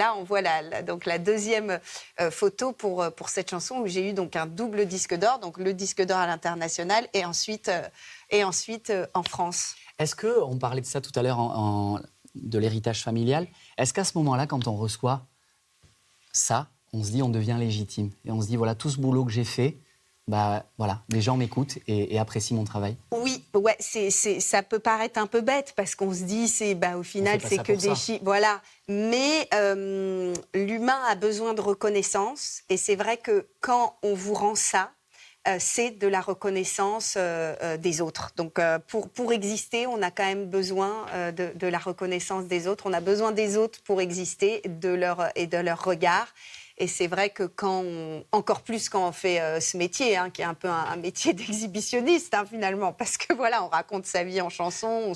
Là, on voit donc la deuxième photo pour cette chanson où j'ai eu donc un double disque d'or, donc le disque d'or à l'international et ensuite en France. Est-ce que, on parlait de ça tout à l'heure de l'héritage familial, est-ce qu'à ce moment-là, quand on reçoit ça, on se dit on devient légitime et on se dit voilà, tout ce boulot que j'ai fait, bah voilà, les gens m'écoutent et apprécient mon travail? Oui, ouais, ça peut paraître un peu bête parce qu'on se dit au final c'est que des chiffres, voilà. Mais l'humain a besoin de reconnaissance et c'est vrai que quand on vous rend ça, c'est de la reconnaissance des autres. Donc pour exister, on a quand même besoin de la reconnaissance des autres. On a besoin des autres pour exister, de leur regard. Et c'est vrai que encore plus quand on fait ce métier, qui est un peu un métier d'exhibitionniste finalement, parce que voilà, on raconte sa vie en chanson,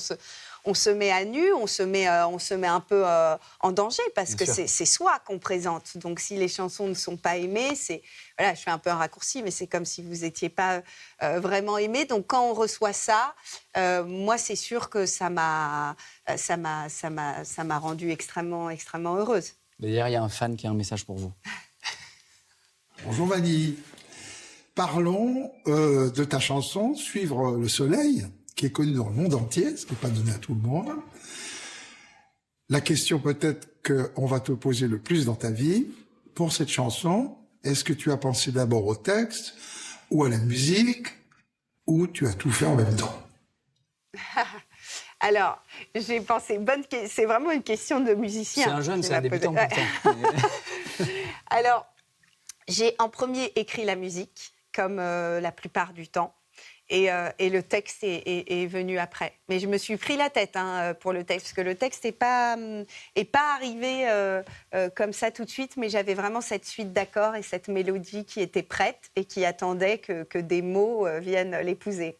on se met à nu, on se met un peu en danger parce que c'est soi qu'on présente. Donc si les chansons ne sont pas aimées, voilà, je fais un peu un raccourci, mais c'est comme si vous n'étiez pas vraiment aimé. Donc quand on reçoit ça, moi c'est sûr que ça m'a rendue extrêmement, extrêmement heureuse. D'ailleurs, il y a un fan qui a un message pour vous. Bonjour Vanille. Parlons de ta chanson « Suivre le soleil », qui est connue dans le monde entier, ce qui n'est pas donné à tout le monde. La question peut-être qu'on va te poser le plus dans ta vie, pour cette chanson, est-ce que tu as pensé d'abord au texte, ou à la musique, ou tu as tout fait en même temps? Alors, j'ai pensé, c'est vraiment une question de musicien. C'est un jeune, c'est un débutant pourtant. Alors, j'ai en premier écrit la musique, comme la plupart du temps, et le texte est venu après. Mais je me suis pris la tête pour le texte, parce que le texte n'est pas arrivé comme ça tout de suite, mais j'avais vraiment cette suite d'accords et cette mélodie qui était prête et qui attendait que des mots viennent l'épouser.